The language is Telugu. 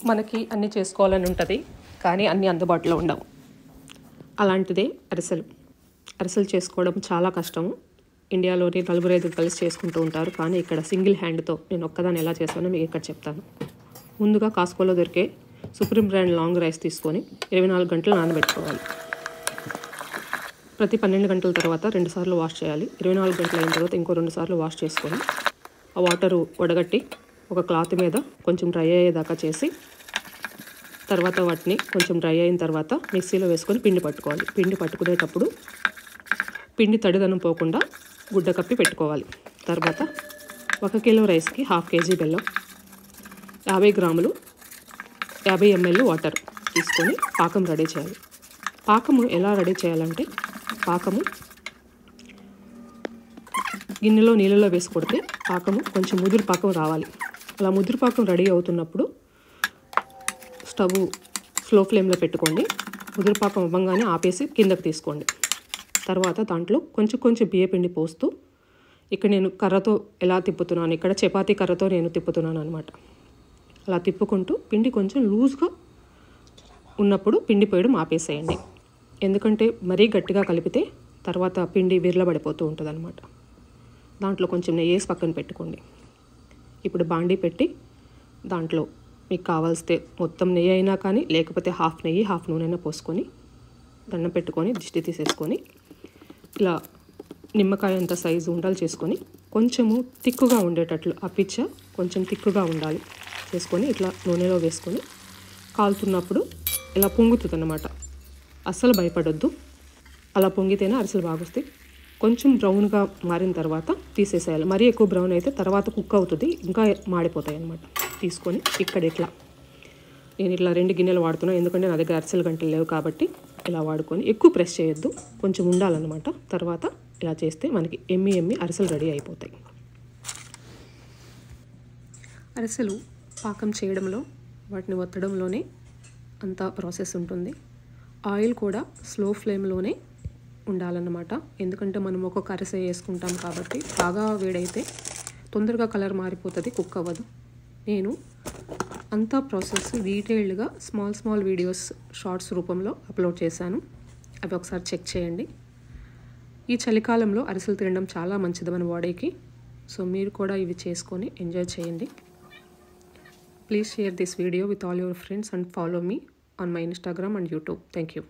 మనకి అన్నీ చేసుకోవాలని ఉంటుంది, కానీ అన్నీ అందుబాటులో ఉండవు. అలాంటిదే అరిసెలు. అరిసెలు చేసుకోవడం చాలా కష్టము. ఇండియాలోని 4-5 కలిసి చేసుకుంటూ ఉంటారు, కానీ ఇక్కడ సింగిల్ హ్యాండ్తో నేను ఒక్కదాన్ని ఎలా చేస్తానో మీకు ఇక్కడ చెప్తాను. ముందుగా కాస్కోలో దొరికే సుప్రీం బ్రాండ్ లాంగ్ రైస్ తీసుకొని 24 గంటలు నానబెట్టుకోవాలి. ప్రతి 12 గంటల తర్వాత 2 సార్లు వాష్ చేయాలి. 24 గంటలు అయిన తర్వాత ఇంకో 2 సార్లు వాష్ చేసుకొని ఆ వాటరు వడగట్టి ఒక క్లాత్ మీద కొంచెం డ్రై అయ్యేదాకా చేసి, తర్వాత వాటిని కొంచెం డ్రై అయిన తర్వాత మిక్సీలో వేసుకొని పిండి పట్టుకోవాలి. పిండి పట్టుకునేటప్పుడు పిండి తడిదనం పోకుండా గుడ్డ కప్పి పెట్టుకోవాలి. తర్వాత 1 కిలో రైస్కి 1/2 కేజీ బెల్లం, 50 గ్రాములు 50 ml వాటర్ తీసుకొని పాకం రెడీ చేయాలి. పాకము ఎలా రెడీ చేయాలంటే, పాకము గిన్నెలో నీళ్ళలో వేసి కొడితే పాకము కొంచెం ముదురు పాకం రావాలి. అలా ముదురు పాకం రెడీ అవుతున్నప్పుడు స్టవ్ స్లో ఫ్లేమ్లో పెట్టుకోండి. ముదురు పాకం అవ్వగానే ఆపేసి కిందకి తీసుకోండి. తర్వాత దాంట్లో కొంచెం బియ్యపిండి పోస్తూ, ఇక్కడ నేను కర్రతో ఎలా తిప్పుతున్నాను, ఇక్కడ చపాతీ కర్రతో నేను తిప్పుతున్నాను అనమాట. అలా తిప్పుకుంటూ పిండి కొంచెం లూజ్గా ఉన్నప్పుడు పిండి పోయడం ఆపేసేయండి. ఎందుకంటే మరీ గట్టిగా కలిపితే తర్వాత పిండి విర్లబడిపోతూ ఉంటుంది అనమాట. దాంట్లో కొంచెం నెయ్యి వేసి పక్కన పెట్టుకోండి. ఇప్పుడు బాండీ పెట్టి దాంట్లో మీకు కావాల్సితే మొత్తం నెయ్యి అయినా కానీ, లేకపోతే హాఫ్ నెయ్యి హాఫ్ నూనె అయినా పోసుకొని దండం పెట్టుకొని దిష్టి తీసేసుకొని, ఇలా నిమ్మకాయ అంత సైజు ఉండలు చేసుకొని కొంచెము తిక్కుగా ఉండేటట్లు, ఆ పిచ్చ కొంచెం తిక్కుగా ఉండాలి చేసుకొని ఇట్లా నూనెలో వేసుకొని కాలుతున్నప్పుడు ఇలా పొంగుతుంది అన్నమాట. అస్సలు భయపడొద్దు. అలా పొంగితేనే అరిసెలు బాగా వస్తాయి. కొంచెం బ్రౌన్గా మారిన తర్వాత తీసేసేయాలి. మరీ ఎక్కువ బ్రౌన్ అయితే తర్వాత కుక్ అవుతుంది, ఇంకా మాడిపోతాయి అన్నమాట. తీసుకొని ఇక్కడ ఇట్లా నేను ఇట్లా 2 గిన్నెలు వాడుతున్నాను, ఎందుకంటే నా దగ్గర అరిసెలు గంటలు లేవు కాబట్టి ఇలా వాడుకొని, ఎక్కువ ప్రెస్ చేయొద్దు, కొంచెం ఉండాలన్నమాట. తర్వాత ఇలా చేస్తే మనకి ఎమ్మి అరిసెలు రెడీ అయిపోతాయి. అరిసెలు పాకం చేయడంలో, వాటిని ఒత్తడంలోనే అంత ప్రాసెస్ ఉంటుంది. ఆయిల్ కూడా స్లో ఫ్లేమ్లోనే ఉండాలన్నమాట. ఎందుకంటే మనం ఒక్కొక్క అరిసె వేసుకుంటాం కాబట్టి బాగా వేడైతే తొందరగా కలర్ మారిపోతుంది, కుక్ అవ్వదు. నేను అంతా ప్రాసెస్ డీటెయిల్డ్గా స్మాల్ వీడియోస్ షార్ట్స్ రూపంలో అప్లోడ్ చేశాను. అవి ఒకసారి చెక్ చేయండి. ఈ చలికాలంలో అరిసెలు తినడం చాలా మంచిది మన బాడీకి. సో మీరు కూడా ఇవి చేసుకొని ఎంజాయ్ చేయండి. Please share this video with all your friends and follow me on my Instagram and YouTube. Thank you.